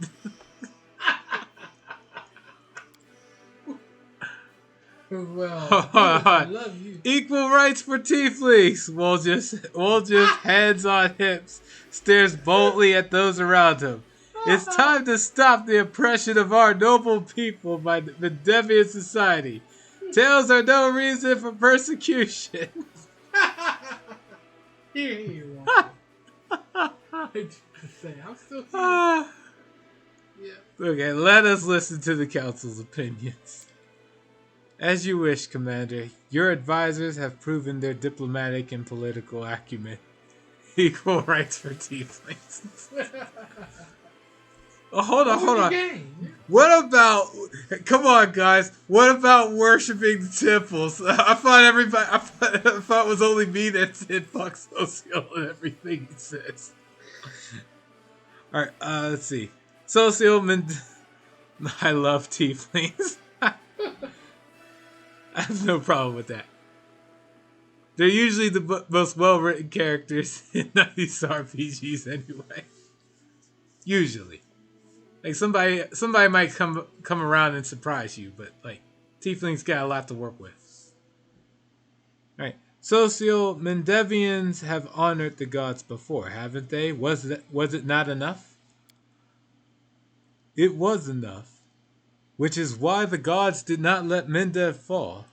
Well, I love you. Equal rights for tieflings. We'll just hands on hips, stares boldly at those around him. It's time to stop the oppression of our noble people by the Deviant Society. Tales are no reason for persecution. Here you are. I'm still here. Yeah. Okay, let us listen to the council's opinions. As you wish, Commander. Your advisors have proven their diplomatic and political acumen. Equal rights for tieflings. Oh, hold on, hold on. Game. What about? Come on, guys. What about worshiping the temples? I thought everybody. I thought it was only me that said fuck Socio and everything he says. All right. Let's see. Socio. I love tieflings. I have no problem with that. They're usually the most well-written characters in these RPGs, anyway. Usually. Like somebody might come around and surprise you, but like Tieflings got a lot to work with. Alright. Socio-Mendevians have honored the gods before, haven't they? Was it not enough? It was enough. Which is why the gods did not let Mendev fall.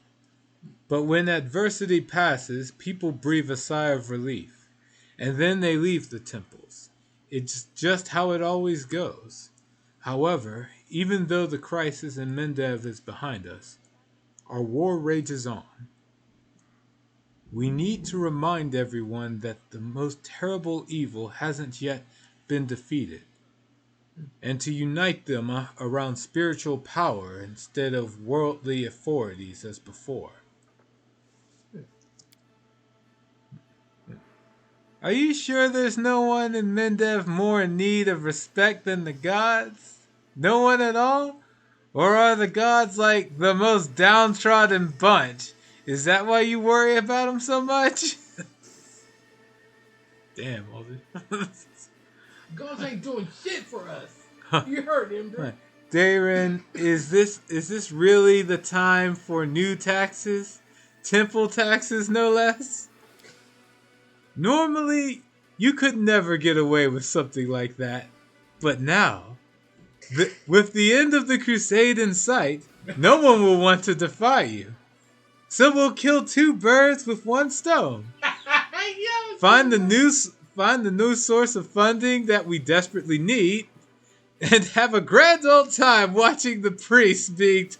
But when adversity passes, people breathe a sigh of relief. And then they leave the temples. It's just how it always goes. However, even though the crisis in Mendev is behind us, our war rages on. We need to remind everyone that the most terrible evil hasn't yet been defeated, and to unite them around spiritual power instead of worldly authorities as before. Are you sure there's no one in Mendev more in need of respect than the gods? No one at all? Or are the gods like the most downtrodden bunch? Is that why you worry about them so much? Damn, Alden. Gods ain't doing shit for us. You heard him, bro. Darren, is this really the time for new taxes? Temple taxes, no less? Normally, you could never get away with something like that. But now, with the end of the crusade in sight, no one will want to defy you. So we'll kill two birds with one stone. Find the new source of funding that we desperately need, and have a grand old time watching the priests being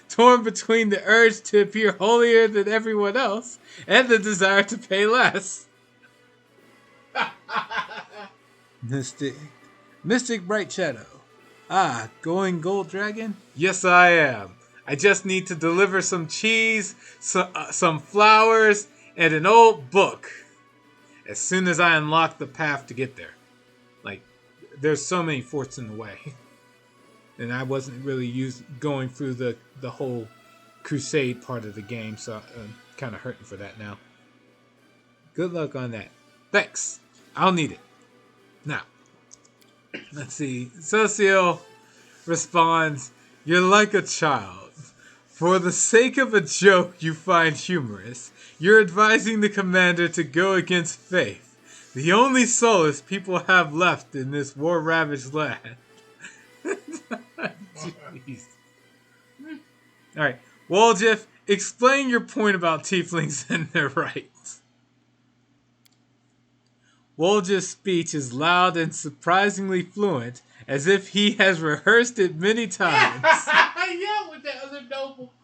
torn between the urge to appear holier than everyone else and the desire to pay less. Mystic Bright Shadow. Ah, going gold dragon? Yes, I am. I just need to deliver some cheese, some flowers, and an old book. As soon as I unlock the path to get there. Like, there's so many forts in the way. And I wasn't really going through the whole crusade part of the game, so I'm kind of hurting for that now. Good luck on that. Thanks. I'll need it. Now, let's see. Socio responds, "You're like a child. For the sake of a joke you find humorous, you're advising the commander to go against faith, the only solace people have left in this war-ravaged land." Jeez. Alright, Waljeff, explain your point about tieflings and their rights. Woljeff's speech is loud and surprisingly fluent, as if he has rehearsed it many times. Yeah, with the other noble.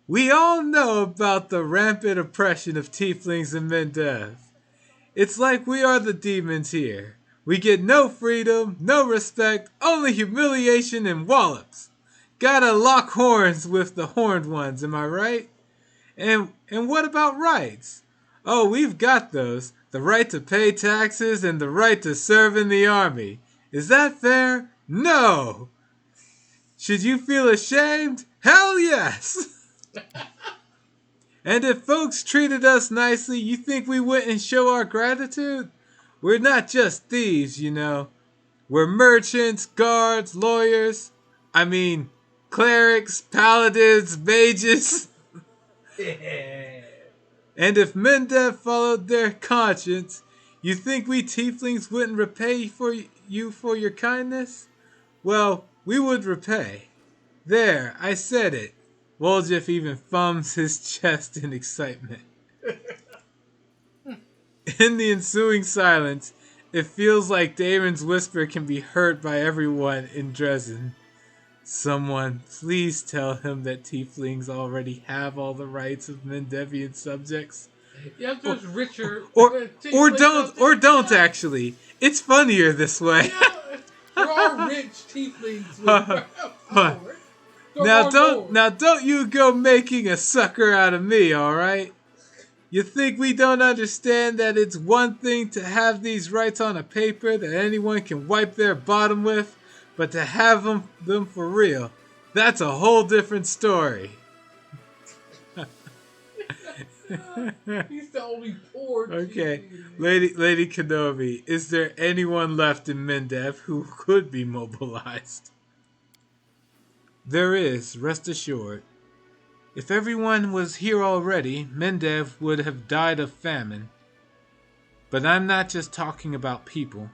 We all know about the rampant oppression of tieflings in Mendev. It's like we are the demons here. We get no freedom, no respect, only humiliation and wallops. Gotta lock horns with the horned ones, am I right? And what about rights? Oh, we've got those. The right to pay taxes and the right to serve in the army. Is that fair? No! Should you feel ashamed? Hell yes! And if folks treated us nicely, you think we wouldn't show our gratitude? We're not just thieves, you know. We're merchants, guards, lawyers. I mean, clerics, paladins, mages. And if Mendev followed their conscience, you think we tieflings wouldn't repay you for your kindness? Well, we would repay. There, I said it. Woljeff even thumbs his chest in excitement. In the ensuing silence, it feels like Damon's whisper can be heard by everyone in Dresden. Someone, please tell him that tieflings already have all the rights of Mendevian subjects. Yeah, just richer. Or don't actually. It's funnier this way. Yeah, There are rich tieflings with power. Now don't you go making a sucker out of me, all right? You think we don't understand that it's one thing to have these rights on a paper that anyone can wipe their bottom with, but to have them for real, that's a whole different story. He's the only poor. Okay, Lady Kenobi, is there anyone left in Mendev who could be mobilized? There is, rest assured. If everyone was here already, Mendev would have died of famine. But I'm not just talking about people.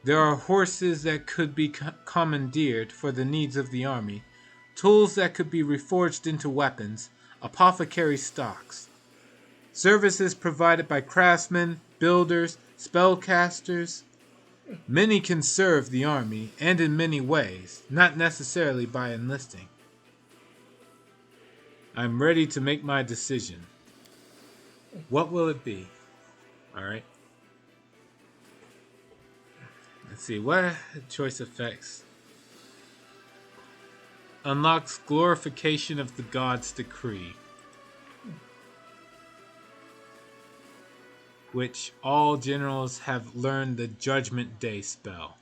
There are horses that could be commandeered for the needs of the army, tools that could be reforged into weapons, apothecary stocks. Services provided by craftsmen, builders, spellcasters. Many can serve the army, and in many ways, not necessarily by enlisting. I'm ready to make my decision. What will it be? Alright. Let's see, what choice effects? Unlocks glorification of the gods' decree, which all generals have learned the Judgment Day spell.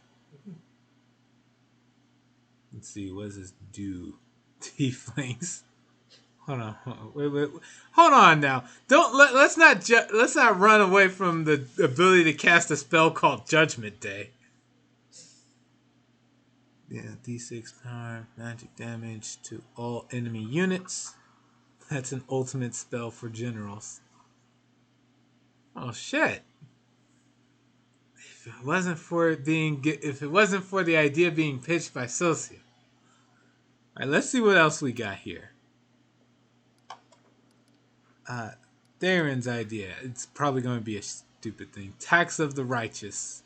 Let's see, what does this do? Tieflings. Hold on, wait. Hold on now. Let's not run away from the ability to cast a spell called Judgment Day. Yeah, D6 power, magic damage to all enemy units. That's an ultimate spell for generals. Oh shit! If it wasn't for the idea being pitched by Socio. Alright, let's see what else we got here. Darren's idea. It's probably going to be a stupid thing. Tax of the righteous.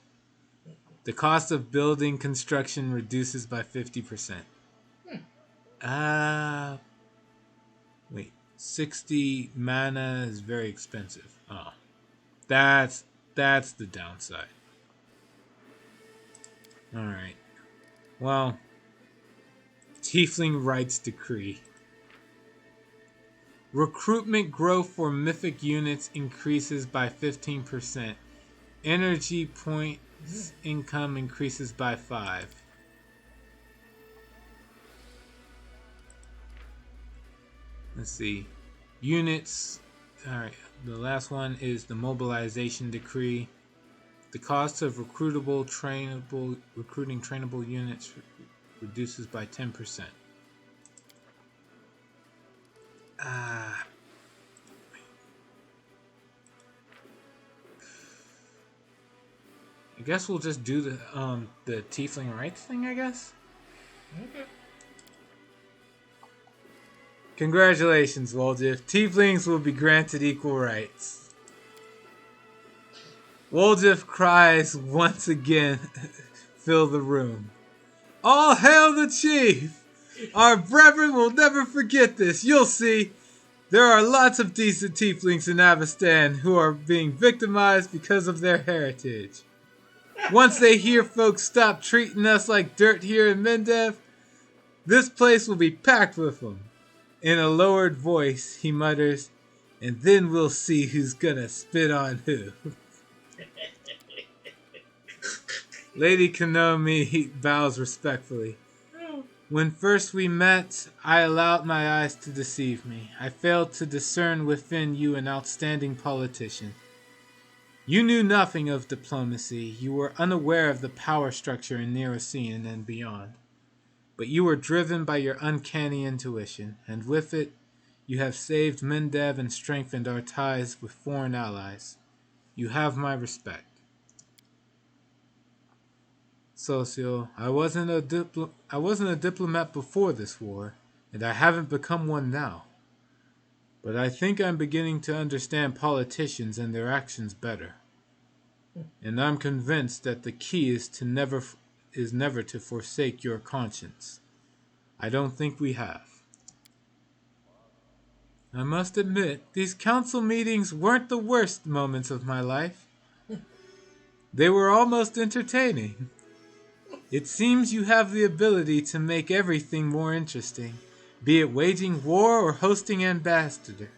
The cost of building construction reduces by 50%. Wait. 60 mana is very expensive. Oh. That's the downside. Alright. Well. Tiefling Rights Decree. Recruitment growth for mythic units increases by 15%. Energy points income increases by 5. Let's see. Units. Alright, the last one is the Mobilization Decree. The cost of recruiting trainable units reduces by 10%. I guess we'll just do the Tiefling rights thing, I guess. Okay. Congratulations, Woljif. Tieflings will be granted equal rights. Woljif cries once again. Fill the room. All hail the chief! Our brethren will never forget this. You'll see. There are lots of decent tieflings in Avestan who are being victimized because of their heritage. Once they hear folks stop treating us like dirt here in Mendev, this place will be packed with them. In a lowered voice, he mutters, and then we'll see who's gonna spit on who. Lady Kenomi bows respectfully. When first we met, I allowed my eyes to deceive me. I failed to discern within you an outstanding politician. You knew nothing of diplomacy. You were unaware of the power structure in Neurocene and beyond. But you were driven by your uncanny intuition, and with it, you have saved Mendev and strengthened our ties with foreign allies. You have my respect. Socio, I wasn't a diplomat before this war, and I haven't become one now. But I think I'm beginning to understand politicians and their actions better. And I'm convinced that the key is never to forsake your conscience. I don't think we have. I must admit, these council meetings weren't the worst moments of my life. They were almost entertaining. It seems you have the ability to make everything more interesting, be it waging war or hosting ambassadors.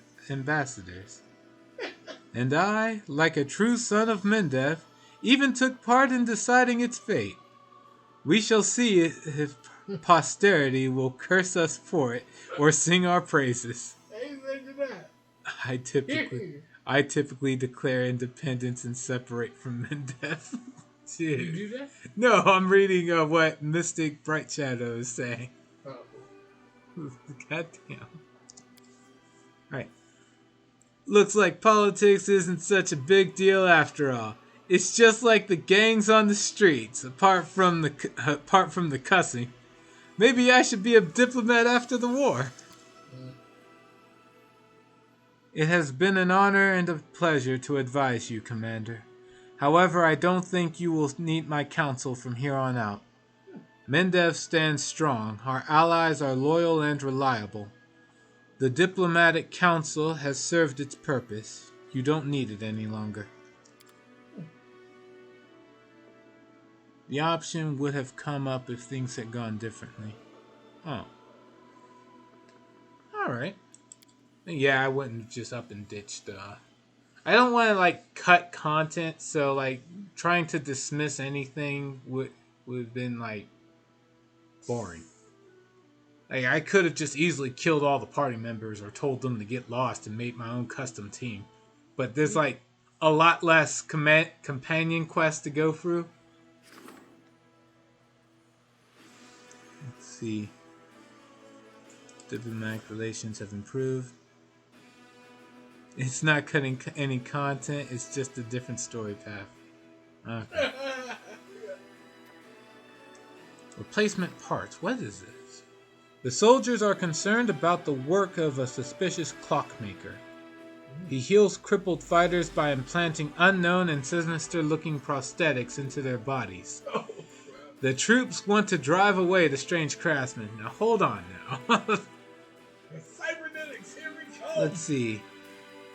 And I, like a true son of Mendev, even took part in deciding its fate. We shall see if posterity will curse us for it or sing our praises. Amen to that. I typically declare independence and separate from Mendev. You do that? No, I'm reading what Mystic Bright Shadow is saying. Oh. Goddamn. Alright. Looks like politics isn't such a big deal after all. It's just like the gangs on the streets, apart from the cussing. Maybe I should be a diplomat after the war. It has been an honor and a pleasure to advise you, Commander. However, I don't think you will need my counsel from here on out. Mendev stands strong. Our allies are loyal and reliable. The diplomatic council has served its purpose. You don't need it any longer. The option would have come up if things had gone differently. Oh. Alright. Yeah, I wouldn't just up and ditch I don't want to cut content, so trying to dismiss anything would have been boring. I could have just easily killed all the party members or told them to get lost and made my own custom team. But there's a lot less companion quests to go through. Let's see. Diplomatic relations have improved. It's not cutting any content, it's just a different story path. Okay. Replacement parts. What is this? The soldiers are concerned about the work of a suspicious clockmaker. He heals crippled fighters by implanting unknown and sinister-looking prosthetics into their bodies. The troops want to drive away the strange craftsman. Now hold on now. Cybernetics, here we go. Let's see.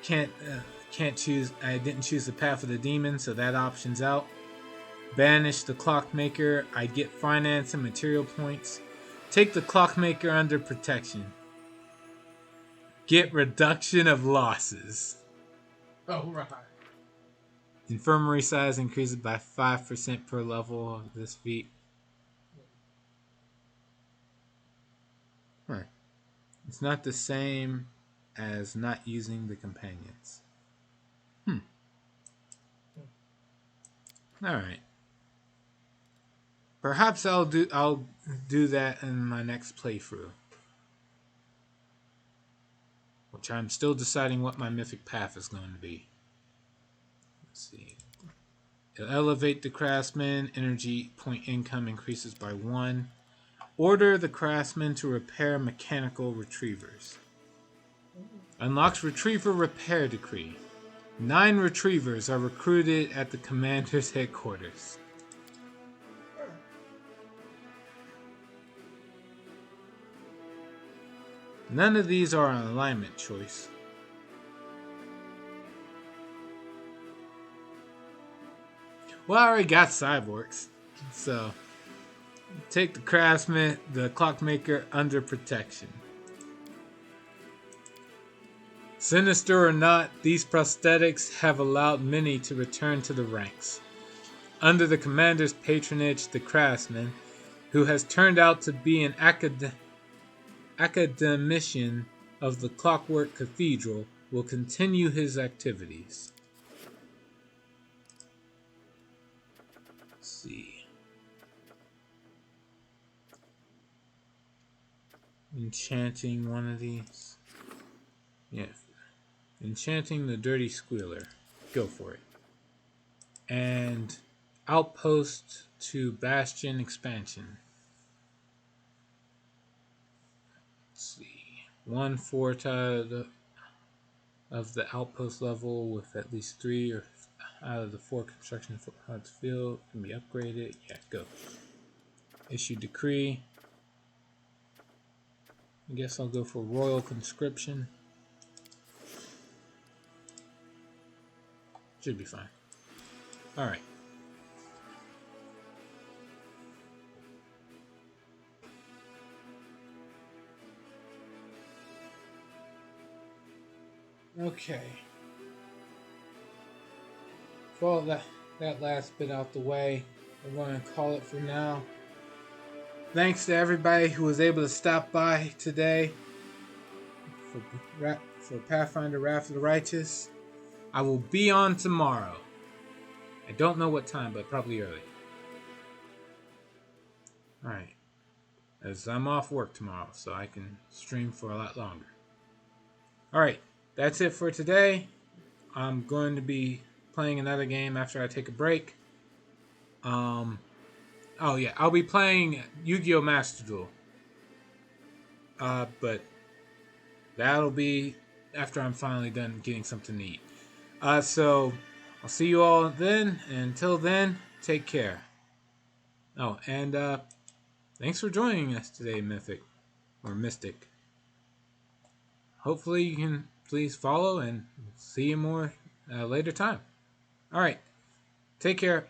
Can't choose. I didn't choose the path of the demon, so that option's out. Banish the clockmaker. I get finance and material points. Take the clockmaker under protection. Get reduction of losses. Oh, right. Infirmary size increases by 5% per level of this feat. Huh. It's not the same as not using the companions. Alright. Perhaps I'll do that in my next playthrough. Which I'm still deciding what my mythic path is going to be. Let's see. It'll elevate the craftsman. Energy point income increases by 1. Order the craftsman to repair mechanical retrievers. Unlocks Retriever Repair Decree. 9 retrievers are recruited at the commander's headquarters. None of these are an alignment choice. Well, I already got cyborgs, so take the craftsman, the clockmaker under protection. Sinister or not, these prosthetics have allowed many to return to the ranks. Under the commander's patronage, the craftsman, who has turned out to be an academician of the Clockwork Cathedral, will continue his activities. Let's see. Enchanting one of these. Yeah. Enchanting the Dirty Squealer. Go for it. And Outpost to Bastion expansion. Let's see. 1 4 of the outpost level with at least 3 or out of the 4 construction footpaths field can be upgraded. Yeah, go. Issue decree. I guess I'll go for Royal Conscription. Should be fine. Alright. Okay. For all that last bit out the way, we're going to call it for now. Thanks to everybody who was able to stop by today for Pathfinder Wrath of the Righteous. I will be on tomorrow. I don't know what time, but probably early. Alright. As I'm off work tomorrow, so I can stream for a lot longer. Alright, that's it for today. I'm going to be playing another game after I take a break. Oh yeah, I'll be playing Yu-Gi-Oh! Master Duel. But that'll be after I'm finally done getting something to eat. So I'll see you all then. And until then, take care. Oh, and thanks for joining us today, Mythic or Mystic. Hopefully you can please follow and see you more later time. All right, take care.